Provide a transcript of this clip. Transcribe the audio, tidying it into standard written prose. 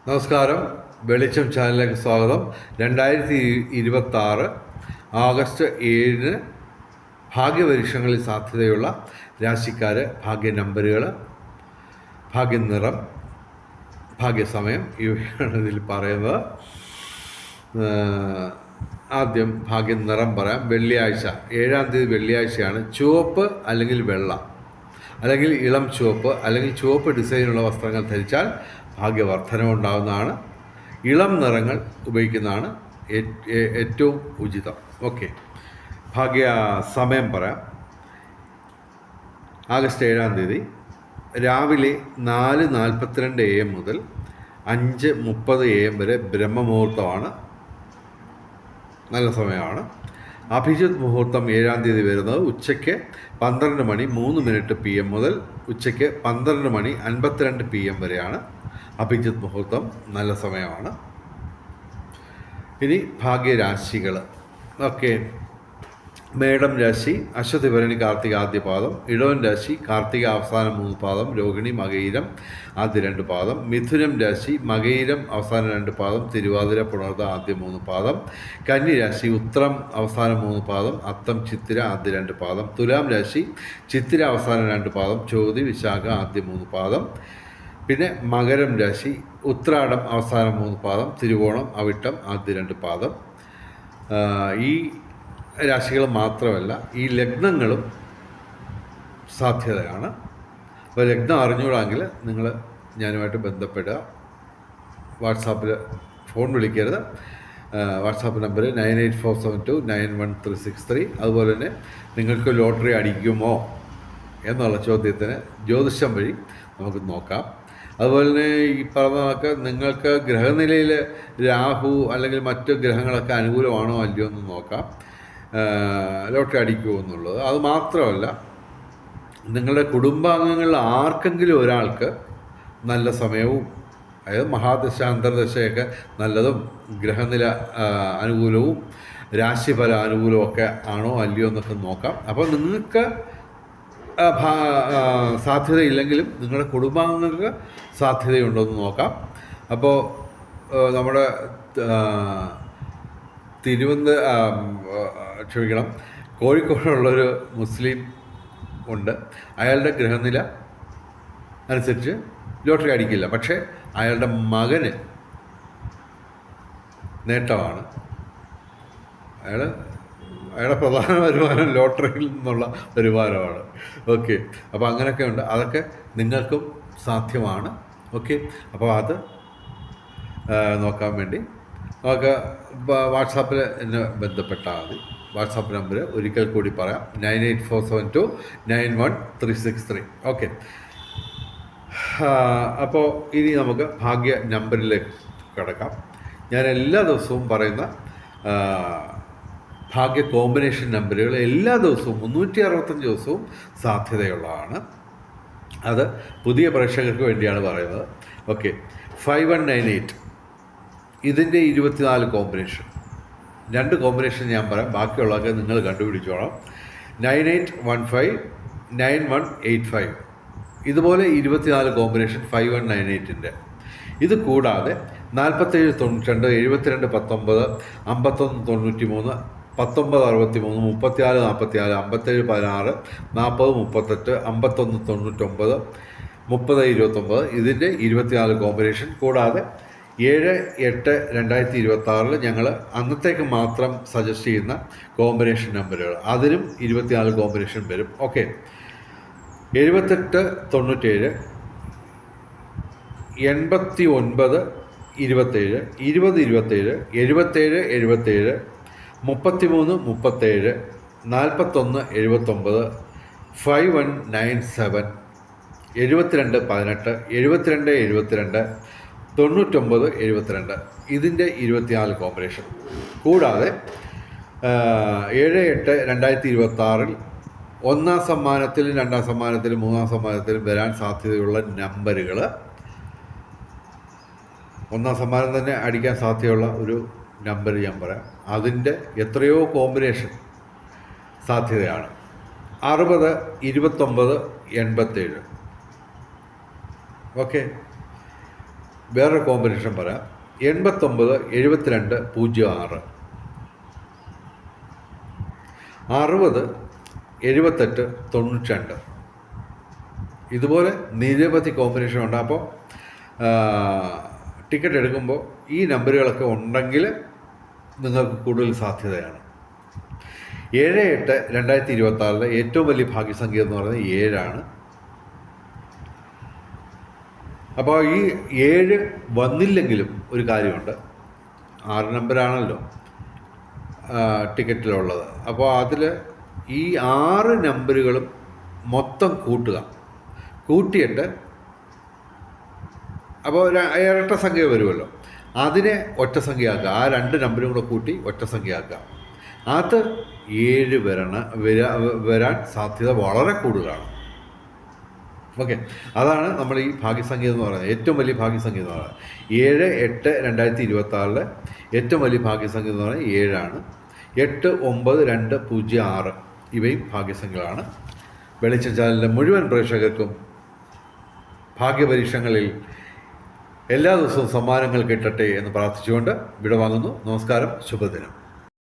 നമസ്കാരം. വെളിച്ചം ചാനലിലേക്ക് സ്വാഗതം. 2026 ആഗസ്റ്റ് 7 ഭാഗ്യപരീക്ഷങ്ങളിൽ സാധ്യതയുള്ള രാശിക്കാർ, ഭാഗ്യ നമ്പറുകൾ, ഭാഗ്യനിറം, ഭാഗ്യസമയം ഇവയാണ് ഇതിൽ പറയുന്നത്. ആദ്യം ഭാഗ്യനിറം പറയാം. വെള്ളിയാഴ്ച 7-ാം തീയതി വെള്ളിയാഴ്ചയാണ്. ചുവപ്പ് അല്ലെങ്കിൽ വെള്ള അല്ലെങ്കിൽ ഇളം ചുവപ്പ് അല്ലെങ്കിൽ ചുവപ്പ് ഡിസൈനുള്ള വസ്ത്രങ്ങൾ ധരിച്ചാൽ ഭാഗ്യവർദ്ധനവുണ്ടാകുന്നതാണ്. ഇളം നിറങ്ങൾ ഉപയോഗിക്കുന്നതാണ് ഏറ്റവും ഉചിതം. ഓക്കെ, ഭാഗ്യ സമയം പറയാം. ആഗസ്റ്റ് 7-ാം തീയതി രാവിലെ 4:42 AM മുതൽ 5:30 AM വരെ ബ്രഹ്മമുഹൂർത്തമാണ്, നല്ല സമയമാണ്. അഭിജിത്ത് മുഹൂർത്തം 7-ാം തീയതി വരുന്നത് ഉച്ചയ്ക്ക് 12:03 PM മുതൽ ഉച്ചയ്ക്ക് 12:52 PM വരെയാണ് അഭിജിത്ത് മുഹൂർത്തം, നല്ല സമയമാണ്. ഇനി ഭാഗ്യരാശികൾ. ഓക്കെ, മേടം രാശി അശ്വതി ഭരണി കാർത്തിക ആദ്യ പാദം, ഇടവൻ രാശി കാർത്തിക അവസാന 3 പാദം, രോഹിണി മകയിരം ആദ്യ 2 പാദം, മിഥുനം രാശി മകയിരം അവസാന 2 പാദം, തിരുവാതിര പുണർത ആദ്യ 3 പാദം, കന്നി രാശി ഉത്രം അവസാന 3 പാദം, അത്തം ചിത്തിര ആദ്യ 2 പാദം, തുലാം രാശി ചിത്തിര അവസാന 2 പാദം, ചോതി വിശാഖ ആദ്യ 3 പാദം, പിന്നെ മകരം രാശി ഉത്രാടം അവസാന 3 പാദം, തിരുവോണം അവിട്ടം ആദ്യ 2 പാദം. ഈ രാശികൾ മാത്രമല്ല, ഈ ലഗ്നങ്ങളും സാധ്യതയാണ്. അപ്പോൾ ലഗ്നം അറിഞ്ഞുകൂടാമെങ്കിൽ നിങ്ങൾ ഞാനുമായിട്ട് ബന്ധപ്പെടുക. വാട്സാപ്പിൽ ഫോൺ വിളിക്കരുത്. WhatsApp number 9847291363. അതുപോലെ തന്നെ നിങ്ങൾക്ക് ലോട്ടറി അടിക്കുമോ എന്നുള്ള ചോദ്യത്തിന് ജ്യോതിഷം വഴി നമുക്ക് നോക്കാം. അതുപോലെ തന്നെ ഈ പറഞ്ഞതൊക്കെ നിങ്ങൾക്ക് ഗ്രഹനിലയിൽ രാഹു അല്ലെങ്കിൽ മറ്റ് ഗ്രഹങ്ങളൊക്കെ അനുകൂലമാണോ അല്ലയോ എന്ന് നോക്കാം, ലോട്ടറി അടിക്കുമോ എന്നുള്ളത്. അത് മാത്രമല്ല, നിങ്ങളുടെ കുടുംബാംഗങ്ങളിൽ ആർക്കെങ്കിലും ഒരാൾക്ക് നല്ല സമയവും, അതായത് മഹാദശ അന്തർദശയൊക്കെ നല്ലതും ഗ്രഹനില അനുകൂലവും രാശിഫല അനുകൂലവും ഒക്കെ ആണോ അല്ലയോ എന്നൊക്കെ നോക്കാം. അപ്പോൾ നിങ്ങൾക്ക് സാധ്യതയില്ലെങ്കിലും നിങ്ങളുടെ കുടുംബാംഗങ്ങൾക്ക് സാധ്യതയുണ്ടോ എന്ന് നോക്കാം. അപ്പോൾ നമ്മുടെ കോഴിക്കോടുള്ളൊരു മുസ്ലിം ഉണ്ട്. അയാളുടെ ഗ്രഹനില അനുസരിച്ച് ലോട്ടറി അടിക്കില്ല, പക്ഷേ അയാളുടെ മകന് നേട്ടമാണ്. അയാളുടെ പ്രധാന വരുമാനം ലോട്ടറിയിൽ നിന്നുള്ള വരുമാനമാണ്. ഓക്കെ, അപ്പോൾ അങ്ങനെയൊക്കെ ഉണ്ട്. അതൊക്കെ നിങ്ങൾക്കും സാധ്യമാണ്. ഓക്കെ, അപ്പോൾ അത് നോക്കാൻ വേണ്ടി നമുക്ക് വാട്സാപ്പിൽ എന്നെ ബന്ധപ്പെട്ടാൽ മതി. വാട്സാപ്പ് നമ്പർ ഒരിക്കൽ കൂടി പറയാം, 9847291363. ഓക്കെ, അപ്പോൾ ഇനി നമുക്ക് ഭാഗ്യ നമ്പറിലേക്ക് കിടക്കാം. ഞാൻ എല്ലാ ദിവസവും പറയുന്ന ഭാഗ്യ കോമ്പിനേഷൻ നമ്പറുകൾ എല്ലാ ദിവസവും 365 ദിവസവും സാധ്യതയുള്ളതാണ്. അത് പുതിയ പ്രേക്ഷകർക്ക് വേണ്ടിയാണ് പറയുന്നത്. ഓക്കെ, 5198 ഇതിൻ്റെ 24 കോമ്പിനേഷൻ. 2 കോമ്പിനേഷൻ ഞാൻ പറയാം, ബാക്കിയുള്ളതൊക്കെ നിങ്ങൾ കണ്ടുപിടിച്ചോളാം. 9815 9185 ഇതുപോലെ 24 കോമ്പിനേഷൻ 5198-ൻ്റെ. ഇത് കൂടാതെ 4792 72 19 51 93 19 63 34 44 57 16 40 38 51 99 30 29 ഇതിൻ്റെ 24 കോമ്പിനേഷൻ. കൂടാതെ 7-8-2026 ഞങ്ങൾ അന്നത്തേക്ക് മാത്രം സജസ്റ്റ് ചെയ്യുന്ന കോമ്പിനേഷൻ നമ്പറുകൾ, അതിനും 24 കോമ്പിനേഷൻ വരും. ഓക്കെ, 78 97 89 27 20 27 77 77 33 37 41 79 5197 72 18 72 72 99 72 ഇതിൻ്റെ 24 കോമ്പിനേഷൻ. കൂടാതെ 7-8-2026 ഒന്നാം സമ്മാനത്തിലും 2ാം സമ്മാനത്തിലും 3ാം സമ്മാനത്തിലും വരാൻ സാധ്യതയുള്ള നമ്പറുകൾ, ഒന്നാം സമ്മാനം തന്നെ അടിക്കാൻ സാധ്യതയുള്ള ഒരു നമ്പർ ഞാൻ പറയാം. അതിൻ്റെ എത്രയോ കോമ്പിനേഷൻ സാധ്യതയാണ്. 60 29 87. ഓക്കെ, വേറൊരു കോമ്പിനേഷൻ പറയാം. 89 72 06, 60 78 92. ഇതുപോലെ നിരവധി കോമ്പിനേഷൻ ഉണ്ട്. അപ്പോൾ ടിക്കറ്റ് എടുക്കുമ്പോൾ ഈ നമ്പറുകളൊക്കെ ഉണ്ടെങ്കിൽ നിങ്ങൾക്ക് കൂടുതൽ സാധ്യതയാണ്. 7-8 2026 ഏറ്റവും വലിയ ഭാഗ്യസംഖ്യ എന്ന് പറയുന്നത് 7 അപ്പോൾ ഈ 7 വന്നില്ലെങ്കിലും ഒരു കാര്യമുണ്ട്. 6 നമ്പറാണല്ലോ ടിക്കറ്റിലുള്ളത്. അപ്പോൾ അതിൽ ഈ 6 നമ്പറുകളും മൊത്തം കൂട്ടിയിട്ട് അപ്പോൾ ഇരട്ട സംഖ്യ വരുമല്ലോ, അതിനെ ഒറ്റ സംഖ്യയാക്കുക. ആ 2 നമ്പറും കൂടെ കൂട്ടി ഒറ്റ സംഖ്യയാക്കുക. അത് 7 വരാൻ സാധ്യത വളരെ കൂടുതലാണ്. ഓക്കെ, അതാണ് നമ്മൾ ഈ ഭാഗ്യസംഖ്യ എന്ന് പറയുന്നത്, ഏറ്റവും വലിയ ഭാഗ്യസംഖ്യ എന്ന് പറയുന്നത്. 7-8 2026 ഏറ്റവും വലിയ ഭാഗ്യസംഖ്യ എന്ന് പറയുന്നത് 7. 8 9 2 0 6 ഇവയും ഭാഗ്യസംഖ്യകളാണ്. വെളിച്ചം ചാനലിൻ്റെ മുഴുവൻ പ്രേക്ഷകർക്കും ഭാഗ്യപരീക്ഷങ്ങളിൽ എല്ലാ ദിവസവും സമ്മാനങ്ങൾ കിട്ടട്ടെ എന്ന് പ്രാർത്ഥിച്ചുകൊണ്ട് വിടവാങ്ങുന്നു. നമസ്കാരം, ശുഭദിനം.